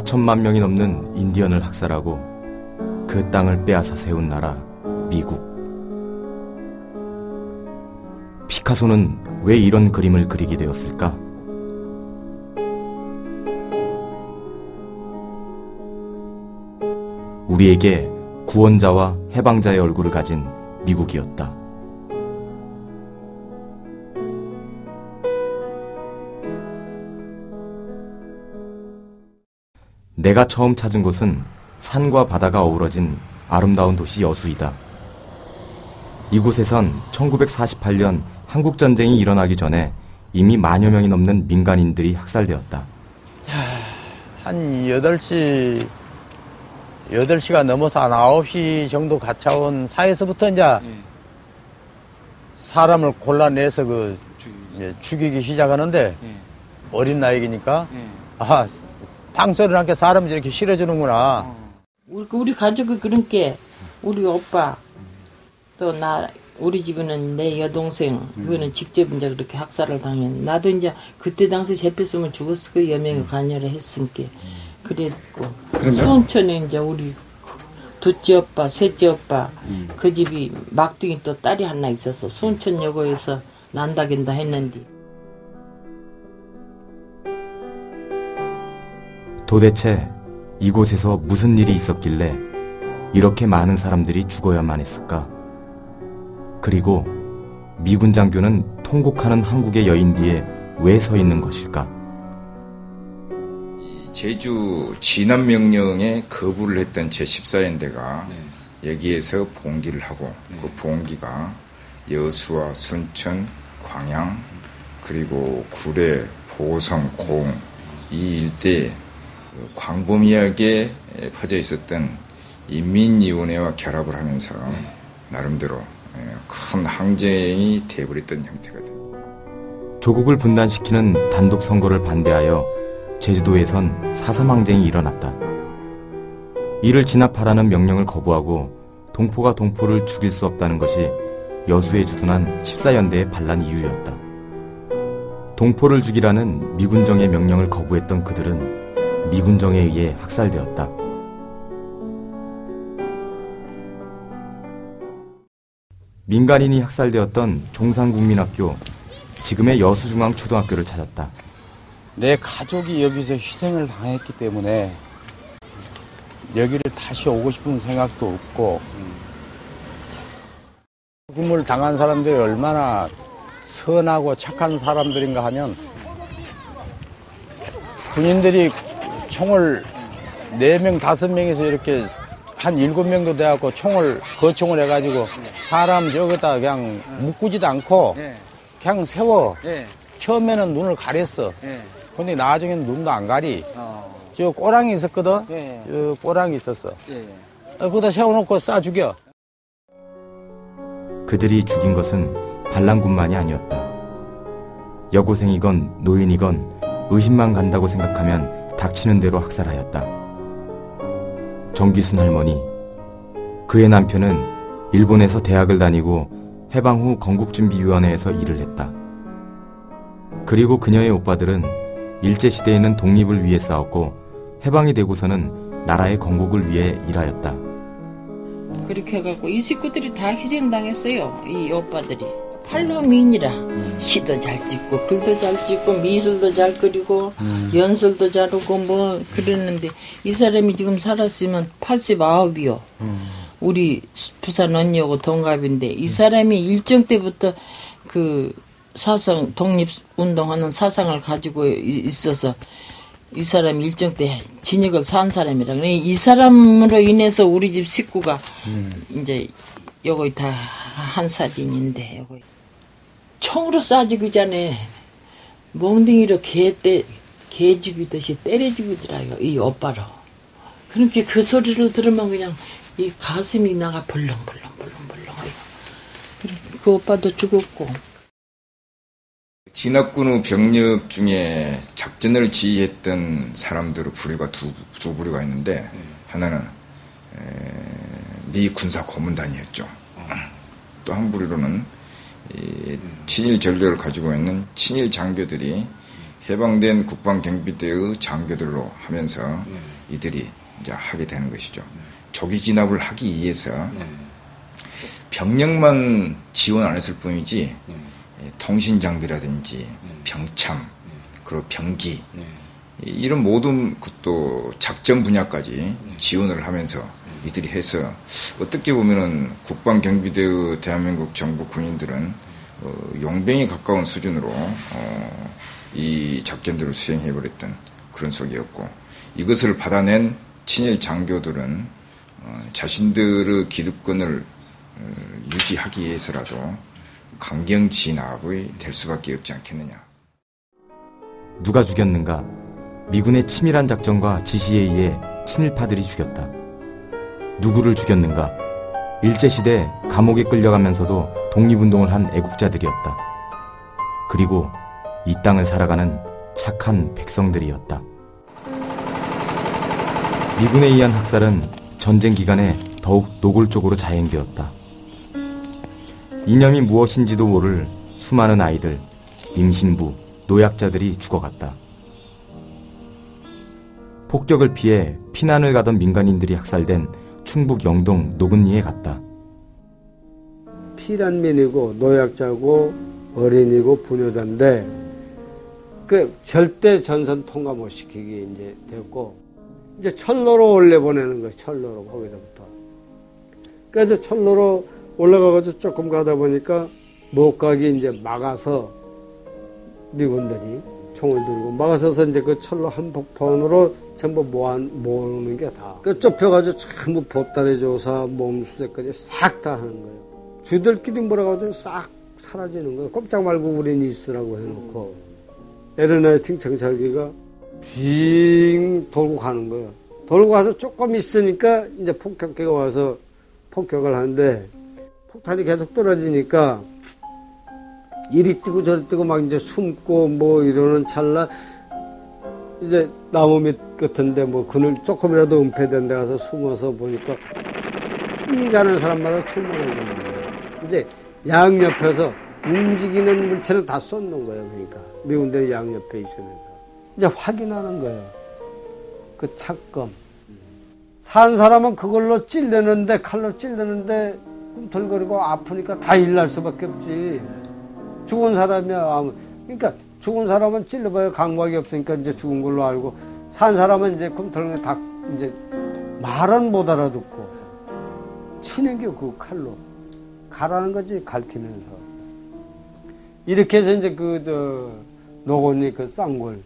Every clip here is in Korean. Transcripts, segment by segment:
5천만 명이 넘는 인디언을 학살하고 그 땅을 빼앗아 세운 나라 미국. 피카소는 왜 이런 그림을 그리게 되었을까? 우리에게 구원자와 해방자의 얼굴을 가진 미국이었다. 내가 처음 찾은 곳은 산과 바다가 어우러진 아름다운 도시 여수이다. 이곳에선 1948년 한국전쟁이 일어나기 전에 이미 만여 명이 넘는 민간인들이 학살되었다. 한 8시가 넘어서 한 9시 정도 가차온 사이에서부터 이제 사람을 골라내서 죽이기 시작하는데 어린 나이니까 방소를 함께 사람을 이렇게 실어주는구나. 우리 가족이 그렇게 우리 오빠 또 나 우리 집에는 내 여동생 그거는 직접 이제 그렇게 학살을 당했. 나도 이제 그때 당시 잡혔으면 죽었을 거 여명에 관여를 했으니까 그랬고 수원천에 이제 우리 둘째 오빠, 셋째 오빠 그 집이 막둥이 또 딸이 하나 있었어. 수원천여고에서 난다긴다 했는데. 도대체 이곳에서 무슨 일이 있었길래 이렇게 많은 사람들이 죽어야만 했을까? 그리고 미군 장교는 통곡하는 한국의 여인 뒤에 왜 서 있는 것일까? 제주 진압명령에 거부를 했던 제14연대가 여기에서 봉기를 하고 그 봉기가 여수와 순천, 광양, 그리고 구례, 보성, 고흥 이 일대에 광범위하게 퍼져 있었던 인민위원회와 결합을 하면서 나름대로 큰 항쟁이 되어버렸던 형태가 됩니다. 조국을 분단시키는 단독 선거를 반대하여 제주도에선 4.3 항쟁이 일어났다. 이를 진압하라는 명령을 거부하고 동포가 동포를 죽일 수 없다는 것이 여수에 주둔한 14연대의 반란 이유였다. 동포를 죽이라는 미군정의 명령을 거부했던 그들은 미군정에 의해 학살되었다. 민간인이 학살되었던 종산국민학교, 지금의 여수중앙초등학교를 찾았다. 내 가족이 여기서 희생을 당했기 때문에 여기를 다시 오고 싶은 생각도 없고 죽음을 당한 사람들이 얼마나 선하고 착한 사람들인가 하면 군인들이 총을 4명, 5명에서 이렇게 한 7명도 돼갖고 거총을 해가지고 사람 저기다 그냥 묶지도 않고 그냥 세워. 처음에는 눈을 가렸어. 근데 나중에는 눈도 안 가리. 저 꼬랑이 있었거든. 저 꼬랑이 있었어. 거기다 세워놓고 쏴 죽여. 그들이 죽인 것은 반란군만이 아니었다. 여고생이건 노인이건 의심만 간다고 생각하면 닥치는 대로 학살하였다. 정기순 할머니, 그의 남편은 일본에서 대학을 다니고 해방 후 건국준비위원회에서 일을 했다. 그리고 그녀의 오빠들은 일제시대에는 독립을 위해 싸웠고 해방이 되고서는 나라의 건국을 위해 일하였다. 그렇게 해갖고 이 식구들이 다 희생당했어요. 이 오빠들이. 팔로미인이라 시도 잘 찍고 글도 잘 찍고 미술도 잘 그리고 연설도 잘하고 뭐 그랬는데 이 사람이 지금 살았으면 89이요. 우리 부산 언니하고 동갑인데 이 사람이 일정 때부터 그 사상 독립운동하는 사상을 가지고 있어서 이 사람이 일정 때 진역을 산 사람이라. 이 사람으로 인해서 우리 집 식구가 이제 요거 다 한 사진인데 요거 총으로 쏴 죽이기 전에 몽둥이로 개 죽이듯이 때려 죽이더라고요. 이 오빠로. 그렇게 그 소리를 들으면 그냥 이 가슴이 나가 벌렁벌렁. 그 오빠도 죽었고. 진압군 후 병력 중에 작전을 지휘했던 사람들의 부류가 두 부류가 있는데 하나는 미 군사 고문단이었죠. 또 한 부류로는 친일 전력을 가지고 있는 친일 장교들이 해방된 국방경비대의 장교들로 하면서 이들이 이제 하게 되는 것이죠. 조기 진압을 하기 위해서 병력만 지원 안 했을 뿐이지 통신 장비라든지 병참 그리고 병기 이런 모든 것도 작전 분야까지 지원을 하면서 이들이 해서 어떻게 보면은 국방경비대의 대한민국 정부 군인들은 용병에 가까운 수준으로 이 작전들을 수행해버렸던 그런 속이었고 이것을 받아낸 친일 장교들은 자신들의 기득권을 유지하기 위해서라도 강경 진압이 될 수밖에 없지 않겠느냐. 누가 죽였는가? 미군의 치밀한 작전과 지시에 의해 친일파들이 죽였다. 누구를 죽였는가? 일제시대 감옥에 끌려가면서도 독립운동을 한 애국자들이었다. 그리고 이 땅을 살아가는 착한 백성들이었다. 미군에 의한 학살은 전쟁 기간에 더욱 노골적으로 자행되었다. 이념이 무엇인지도 모를 수많은 아이들, 임신부, 노약자들이 죽어갔다. 폭격을 피해 피난을 가던 민간인들이 학살된 충북 영동 노근리에 갔다. 피난민이고 노약자고 어린이고 부녀자인데 그 절대 전선 통과 못 시키기 이제 됐고 이제 철로로 올려보내는 거예요. 철로로 거기서부터. 그래서 철로로 올라가가지고 조금 가다 보니까 못 가게 이제 막아서 미군들이 총을 들고 막아서서 이제 그 철로 한복판으로 전부 모으는 게 다. 그 좁혀가지고 전부 보따리 조사, 몸수색까지 싹 다 하는 거예요. 주들끼리 몰아가지고 싹 사라지는 거예요. 꼼짝 말고 우린 있으라고 해놓고. 에르나이팅 정찰기가 빙 돌고 가는 거예요. 돌고 가서 조금 있으니까 이제 폭격기가 와서 폭격을 하는데 폭탄이 계속 떨어지니까 이리 뛰고 저리 뛰고 막 이제 숨고 뭐 이러는 찰나 이제 나무 밑 같은데 뭐 그늘 조금이라도 은폐된 데 가서 숨어서 보니까 뛰가는 사람마다 총만 해주는 거예요. 이제 양옆에서 움직이는 물체를 다 쏟는 거예요. 그러니까 미군들이 양옆에 있으면서 이제 확인하는 거예요. 그 착검. 산 사람은 그걸로 찔르는데 칼로 찔르는데 꿈틀거리고 아프니까 다 일날 수밖에 없지. 죽은 사람이야. 그러니까 죽은 사람은 찔러봐야 감각이 없으니까 이제 죽은 걸로 알고 산 사람은 이제 꿈틀거리고 다 이제 말은 못 알아듣고 치는 게 그 칼로 가라는 거지 가르치면서 이렇게 해서 이제 노곤이 그 쌍골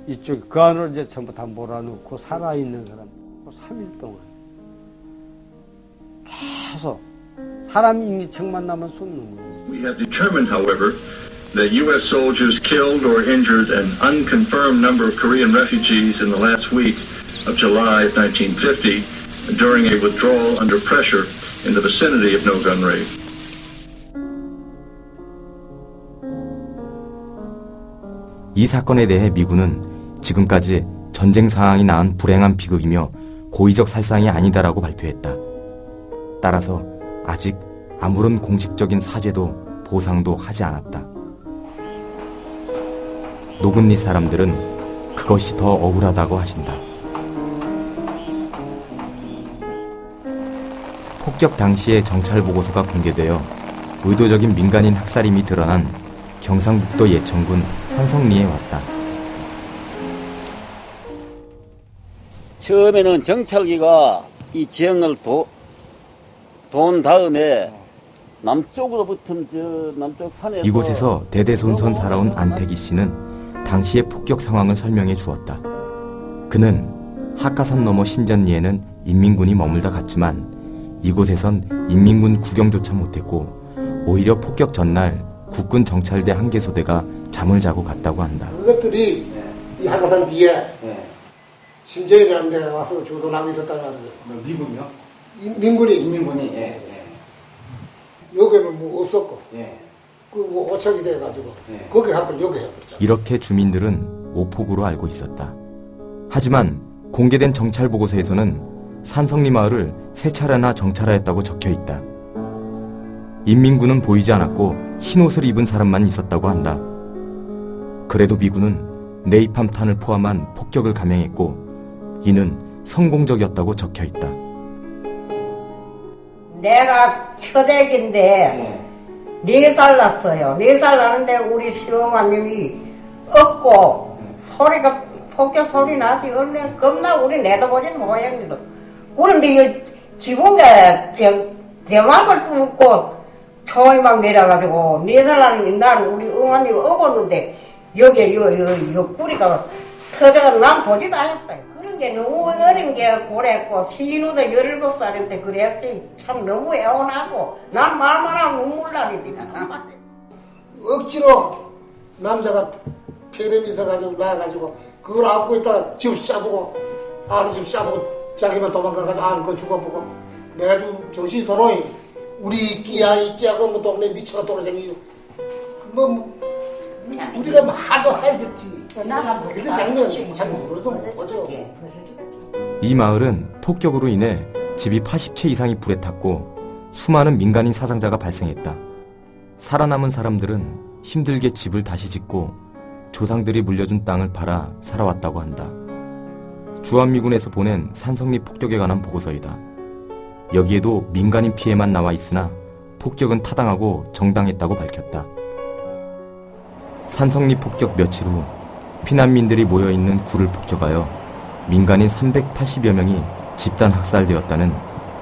이쪽 그 안으로 이제 전부 다 몰아넣고 살아있는 사람 3일 동안 계속 사람 임기척만 나면 쏟는 거예요. We have determined, however, that U.S. soldiers killed or injured an unconfirmed number of Korean refugees in the last week of July of 1950 during a withdrawal under pressure in the vicinity of No-Gun Raid. 이 사건에 대해 미군은 지금까지 전쟁 상황이 낳은 불행한 비극이며 고의적 살상이 아니다라고 발표했다. 따라서 아직 아무런 공식적인 사죄도 보상도 하지 않았다. 노근리 사람들은 그것이 더 억울하다고 하신다. 폭격 당시의 정찰 보고서가 공개되어 의도적인 민간인 학살임이 드러난 경상북도 예천군 산성리에 왔다. 처음에는 정찰기가 이 지형을 돈 다음에 남쪽으로 붙은 저 남쪽 산에서 이곳에서 대대손손 살아온 안태기 씨는 당시의 폭격 상황을 설명해 주었다. 그는 학가산 너머 신전리에는 인민군이 머물다 갔지만 이곳에선 인민군 구경조차 못했고 오히려 폭격 전날 국군 정찰대 한 개소대가 잠을 자고 갔다고 한다. 그것들이 이 학가산 뒤에 심재일이라는 데 와서 주둔하고 있었다는 거예요. 미군이요? 인민군이. 예. 여기는 뭐 없었고. 예. 그 뭐 오착이 돼가지고 거기 하필 여기 해버렸잖아. 이렇게 주민들은 오폭으로 알고 있었다. 하지만 공개된 정찰 보고서에서는 산성리 마을을 세 차례나 정찰하였다고 적혀있다. 인민군은 보이지 않았고 흰옷을 입은 사람만 있었다고 한다. 그래도 미군은 네이팜탄을 포함한 폭격을 감행했고 이는 성공적이었다고 적혀 있다. 내가 처댁인데 4살 났어요. 4살 나는데 우리 시어머님이 없고 소리가 폭격 소리 나지. 얼른 겁나 우리 내다보지는 모양이다. 그런데 이 지붕에 대막을 뚫고 총이 막 내려가지고 4살 나는 우리 어머니가 업었는데 여기에 뿌리가 터져가 난 보지도 않았어요. 그런 게 너무 어린 게 그랬고 신우도 17살인데 그랬어요. 참 너무 애원하고 난 말만 하면 눈물 나리지. 억지로 남자가 폐렴이 있어가지고 나와가지고 그걸 안고 있다가 집 싸보고 아는 집 싸보고 자기만 도망가가지고 아는 거 죽어보고 내가 지금 정신이 돌아오니 우리 끼야가 뭐 동네 미쳐가 돌아다니고 뭐 우리가 말도 알겠지. 그때 장면 참 모르도 못 보죠. 이 마을은 폭격으로 인해 집이 80채 이상이 불에 탔고 수많은 민간인 사상자가 발생했다. 살아남은 사람들은 힘들게 집을 다시 짓고 조상들이 물려준 땅을 팔아 살아왔다고 한다. 주한미군에서 보낸 산성리 폭격에 관한 보고서이다. 여기에도 민간인 피해만 나와 있으나 폭격은 타당하고 정당했다고 밝혔다. 산성리 폭격 며칠 후 피난민들이 모여있는 굴을 폭격하여 민간인 380여 명이 집단 학살되었다는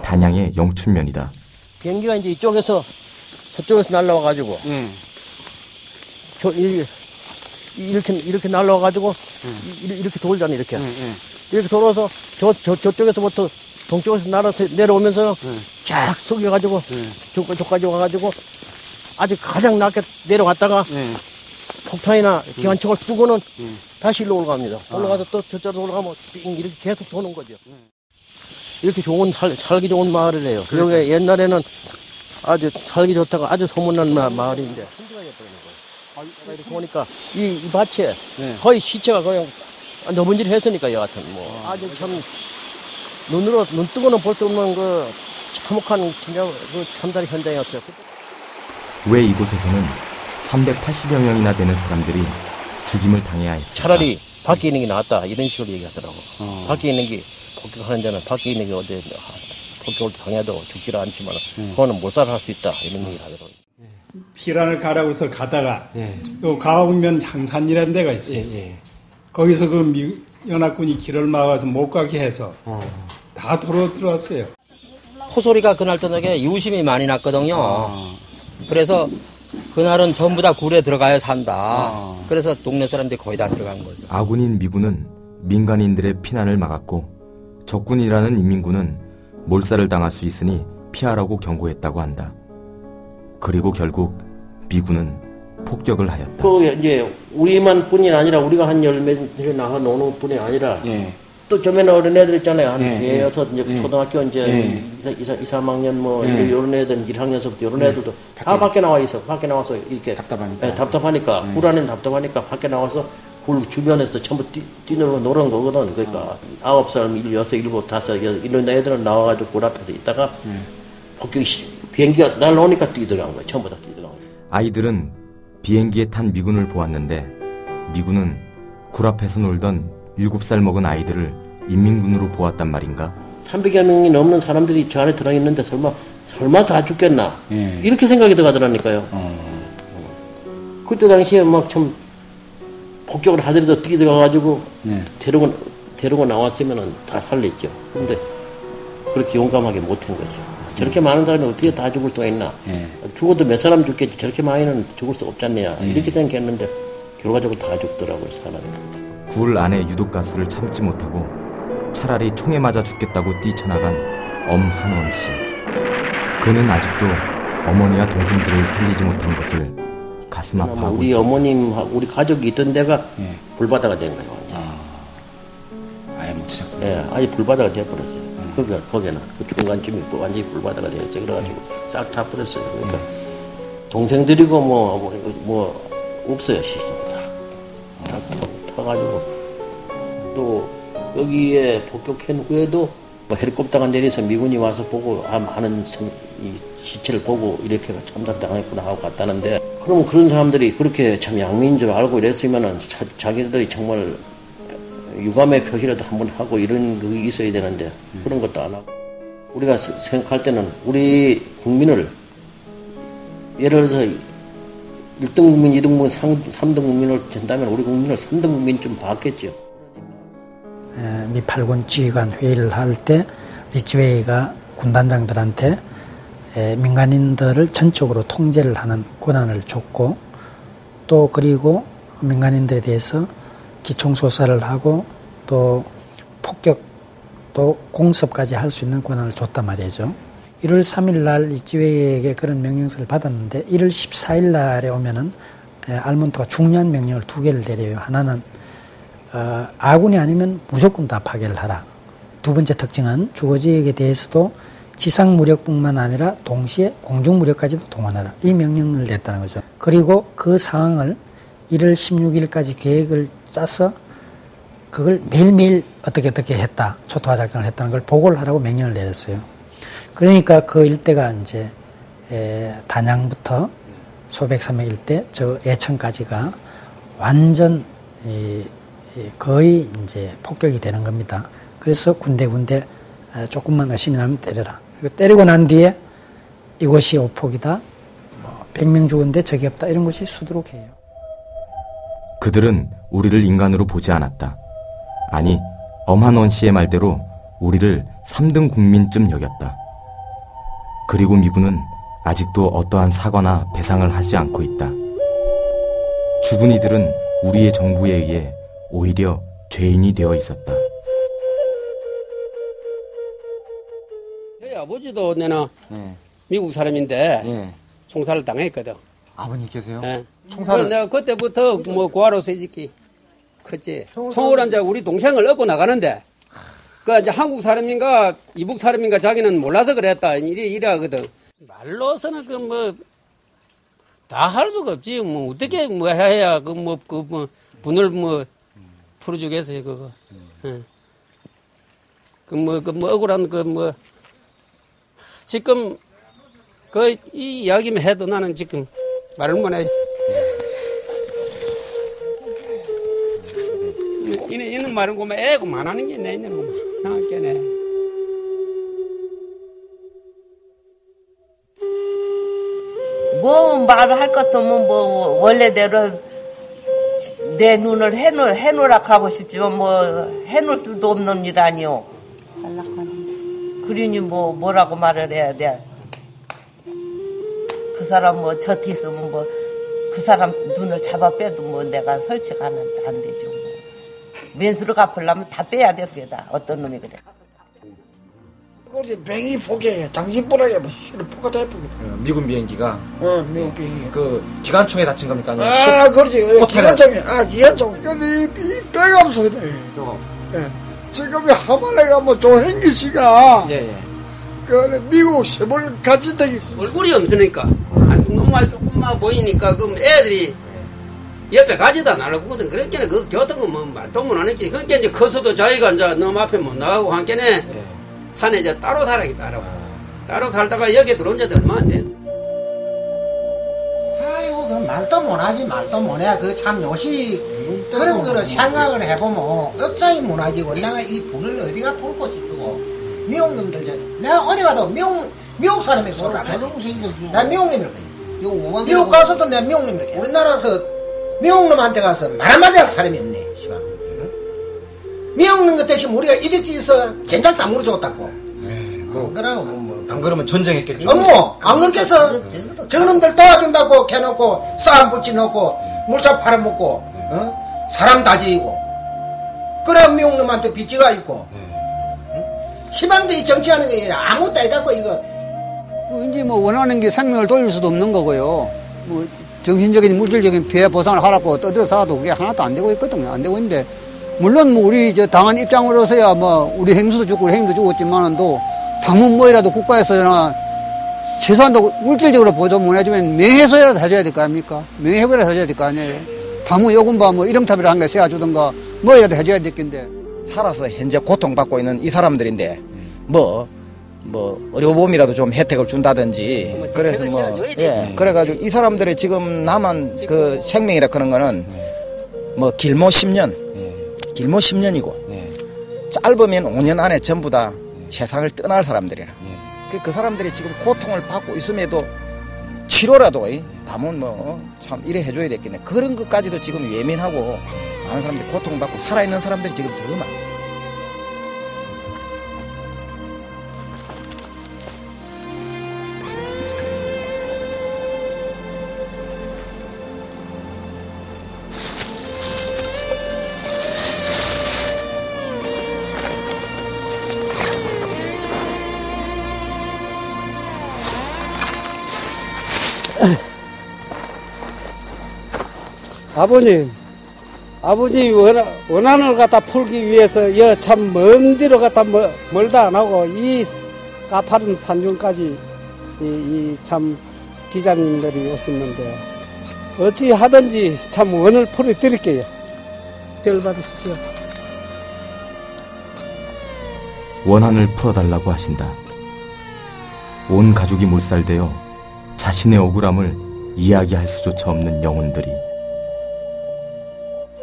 단양의 영춘면이다. 비행기가 이제 이쪽에서 저쪽에서 날라와가지고 이렇게 날라와가지고 이렇게 돌잖아. 이렇게 돌아서 저쪽에서부터 동쪽에서 내려오면서 쫙 숙여가지고 저까지 와가지고 아주 가장 낮게 내려왔다가 폭탄이나 기관총을 쏘고는 다시 일로 올라갑니다. 올라가서 또 저쪽으로 올라가면 삥 이렇게 계속 도는 거죠. 이렇게 좋은 살기 좋은 마을이래요. 그리고 옛날에는 아주 살기 좋다고 아주 소문난 마을인데 이렇게 보니까 이 밭에 거의 시체가 그냥 너문질 했으니까 여하튼 뭐 아주 참 눈 뜨고는 볼 수 없는 그 참혹한 진짜 그 참다리 현장이었어요. 왜 이곳에서는 380여 명이나 되는 사람들이 죽임을 당해야 했을까? 차라리 밖에 있는 게 낫다 이런 식으로 얘기하더라고. 밖에 있는 게 폭격하는 데는 밖에 있는 게 어디 폭격을 당해도 죽지를 않지만 그거는 못 살아 할 수 있다 이런 얘기를 하더라고. 피란을 가라고서 가다가 요 가옥면 향산이라는 데가 있어요. 거기서 그 연합군이 길을 막아서 못 가게 해서 다 도로 들어왔어요. 포소리가 그날 저녁에 유심히 많이 났거든요. 그래서 그날은 전부 다 굴에 들어가야 산다. 그래서 동네 사람들이 거의 다 들어간 거죠. 아군인 미군은 민간인들의 피난을 막았고 적군이라는 인민군은 몰살을 당할 수 있으니 피하라고 경고했다고 한다. 그리고 결국 미군은 폭격을 하였다. 그 이제 우리만 뿐이 아니라 우리가 한 10몇 나가 노는 뿐이 아니라 또 저면에 어린 애들 있잖아요. 한 대여섯 이제 초등학교 이제 2, 3학년 뭐 이런 애들 1학년서부터 이런 애들도 다 밖에 나와 있어. 밖에 나와서 이렇게 답답하니까 굴 안에 답답하니까 밖에 나와서 굴 주변에서 전부 뛰놀고 노는 거거든. 그러니까 9살, 6, 7, 5 이런 애들은 나와가지고 굴 앞에서 있다가 폭격이 비행기가 날라오니까 뛰더라는 거예요. 전부 다 뛰더라는 거예요. 아이들은 비행기에 탄 미군을 보았는데 미군은 굴 앞에서 놀던 7살 먹은 아이들을 인민군으로 보았단 말인가? 300여 명이 넘는 사람들이 저 안에 들어있는데 설마 다 죽겠나? 이렇게 생각이 들어가더라니까요. 그때 당시에 막 참 폭격을 하더라도 뛰어들어가가지고 데리고 나왔으면 다 살렸죠. 그런데 그렇게 용감하게 못한 거죠. 저렇게 많은 사람이 어떻게 다 죽을 수가 있나? 죽어도 몇 사람 죽겠지. 저렇게 많이는 죽을 수 없잖냐. 이렇게 생각했는데 결과적으로 다 죽더라고요, 사람이. 굴 안에 유독가스를 참지 못하고 차라리 총에 맞아 죽겠다고 뛰쳐나간 엄한원 씨. 그는 아직도 어머니와 동생들을 살리지 못한 것을 가슴 아파하고 우리 있습니다. 어머님, 우리 가족이 있던 데가 불바다가 된 거예요. 아예 못 찾고. 아예 불바다가 되어버렸어요. 거기는 그 중간쯤이 완전히 불바다가 되었어요. 그래가지고 싹 다 버렸어요. 그러니까 동생들이고 뭐 없어요. 다 타가지고 또 여기에 폭격한 후에도 뭐 헬리콥터가 내려서 미군이 와서 보고 하는 이 시체를 보고 이렇게 참사당했구나 하고 갔다는데, 그러면 그런 사람들이 그렇게 참 양민인 줄 알고 이랬으면은 자기들이 정말 유감의 표시라도 한번 하고 이런 그게 있어야 되는데 그런 것도 안 하고 우리가 생각할 때는 우리 국민을 예를 들어서 1등 국민, 2등 국민, 3등 국민을 전다면 우리 국민을 3등 국민 좀 봤겠죠. 미 8군 지휘관 회의를 할 때 리치웨이가 군단장들한테 민간인들을 전적으로 통제를 하는 권한을 줬고 또 그리고 민간인들에 대해서 기총소사를 하고 또 폭격도 공습까지 할 수 있는 권한을 줬단 말이죠. 1월 3일 날 리치웨이에게 그런 명령서를 받았는데 1월 14일 날에 오면은 알몬트가 중요한 명령을 2개를 내려요. 하나는 아군이 아니면 무조건 다 파괴를 하라. 두 번째 특징은 주거지역에 대해서도 지상 무력뿐만 아니라 동시에 공중 무력까지도 동원하라. 이 명령을 냈다는 거죠. 그리고 그 상황을 1월 16일까지 계획을 짜서 그걸 매일매일 어떻게 했다. 초토화 작전을 했다는 걸 보고를 하라고 명령을 내렸어요. 그러니까 그 일대가 이제 단양부터 소백산맥 일대 저 예천까지가 완전 거의 이제 폭격이 되는 겁니다. 그래서 군데 조금만 의심이 나면 때려라. 그리고 때리고 난 뒤에 이곳이 오폭이다. 100명 죽었는데 적이 없다. 이런 것이 수두룩해요. 그들은 우리를 인간으로 보지 않았다. 아니, 엄한원 씨의 말대로 우리를 3등 국민쯤 여겼다. 그리고 미군은 아직도 어떠한 사과나 배상을 하지 않고 있다. 죽은 이들은 우리의 정부에 의해 오히려 죄인이 되어 있었다. 저희 아버지도 내가 미국 사람인데 총살을 당했거든. 아버님께서요? 네. 총살을? 내가 그때부터 뭐 고아로 새짓기 컸지. 총을 이제 우리 동생을 얻고 나가는데 그 이제 한국 사람인가 이북 사람인가 자기는 몰라서 그랬다. 이래 하거든. 말로서는 그 뭐 다 할 수가 없지. 뭐 어떻게 뭐 해야 그 뭐 분을 뭐 풀어주겠어요 그거. 그 뭐 억울한 그 뭐 지금 그 이 이야기만 해도 나는 지금 말을 못해. 이는 말은 고만 애고 만하는 게 내 있는 거만 나겠네. 뭐 말을 할 것도 뭐 원래대로 내 눈을 해놓으라 하고 싶지만 뭐 해놓을 수도 없는 일 아니오. 그러니 뭐라고 말을 해야 돼. 그 사람 뭐 저티 있으면 뭐 그 사람 눈을 잡아 빼도 뭐 내가 설치가 안 되죠. 면수를 갚으려면 다 빼야 됩니다. 어떤 놈이 그래. 우리 비행기 포기해. 당신보라게 뭐 포가 다 해보거든. 미군 비행기가? 미국 비행기. 그 기관총에 다친 겁니까? 그렇지. 기관총에. 기관총. 근데 이 배가 없어. 배가 없어. 지금 하만에가 뭐 조행기 씨가. 그 미국 세번 같이 되겠어. 얼굴이 없으니까. 정말 조금만 보이니까 그럼 애들이 옆에 가지도 않으려거든. 그러니까 그 교통은 뭐 말도 못 하는 게. 그러니까 이제 커서도 자기가 이제 너무 앞에 못 나가고 한께네 산에 이제 따로 살아있다. 따로 살다가 여기 들어온 지도 얼마 안 됐어. 아이고, 그 말도 못하지, 말도 못해. 그 참 요시 그런 거를 생각을 해보면 억장이 무너지고 내가 이 불을 어디가 불 곳이 있고 미국 놈들 내가 어디 가도 미국 사람이 쏘라. 나 미국 놈들 미국 가서도 내가 미국 놈들 우리나라에서 미국 놈한테 가서 말 한마디 할 사람이 없네. 시방. 미국 놈 것 대신 우리가 이득지에서 젠장 다 물어줬다고. 그러고 안 그러면 전쟁했겠죠. 안 그렇게해서 저놈들 도와준다고 해놓고 싸움 붙여놓고 물차 팔아먹고 사람 다 지이고 그래 미국 놈한테 빚지가 있고 시방들이 정치하는 게 아무것도 아니다고 이거. 이제 뭐 원하는 게 생명을 돌릴 수도 없는 거고요. 뭐 정신적인 물질적인 피해 보상을 하라고 떠들어서도 그게 하나도 안 되고 있거든요. 안 되고 있는데 물론 뭐 우리 저 당한 입장으로서야 뭐 우리 행수도 죽고 행위도 죽었지만은도 당분 뭐이라도 국가에서나 최소한도 물질적으로 보조 못 해주면 명예훼손이라도 해줘야 될 거 아닙니까? 명예회복이라도 해줘야 될 거 아니에요. 당무 요금바 뭐 이름탑이라 한 개 세워주든가 뭐이라도 해줘야 될 건데. 살아서 현재 고통받고 있는 이 사람들인데 의료보험이라도 좀 혜택을 준다든지 그래서 그래가지고 이 사람들의 지금 남은 그 생명이라 그런 거는 뭐 길모 10년 길면 10년이고 짧으면 5년 안에 전부 다 세상을 떠날 사람들이라. 그 사람들이 지금 고통을 받고 있음에도 치료라도 다면 뭐 참 이래 해줘야 되겠네. 그런 것까지도 지금 예민하고 많은 사람들이 고통받고 살아있는 사람들이 지금 더 많습니다. 아버지 원한을 갖다 풀기 위해서 참 먼 데로 갖다 멀다 안 하고 이 가파른 산중까지 참 기자님들이 오셨는데 어찌 하든지 참 원을 풀어드릴게요. 절 받으십시오. 원한을 풀어달라고 하신다. 온 가족이 몰살되어 자신의 억울함을 이야기할 수조차 없는 영혼들이.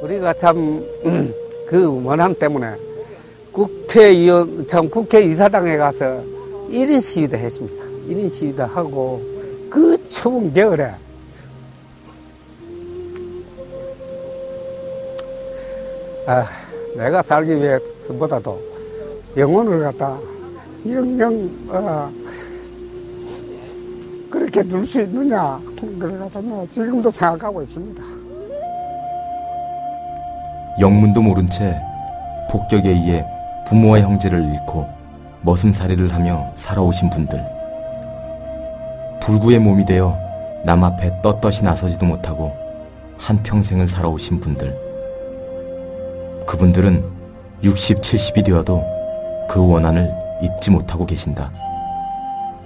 우리가 참 그 원한 때문에 국회의사당에 가서 1인 시위도 했습니다. 1인 시위도 하고 그 추운 겨울에 내가 살기 위해서보다도 영혼을 갖다 영영 그렇게 둘 수 있느냐 그걸 갖다 지금도 생각하고 있습니다. 영문도 모른 채 폭격에 의해 부모와 형제를 잃고 머슴살이를 하며 살아오신 분들. 불구의 몸이 되어 남 앞에 떳떳이 나서지도 못하고 한평생을 살아오신 분들. 그분들은 60, 70이 되어도 그 원한을 잊지 못하고 계신다.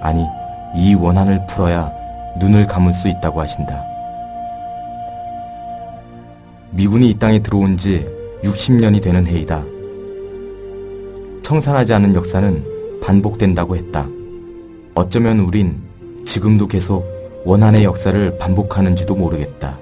아니, 이 원한을 풀어야 눈을 감을 수 있다고 하신다. 미군이 이 땅에 들어온 지 60년이 되는 해이다. 청산하지 않은 역사는 반복된다고 했다. 어쩌면 우린 지금도 계속 원한의 역사를 반복하는지도 모르겠다.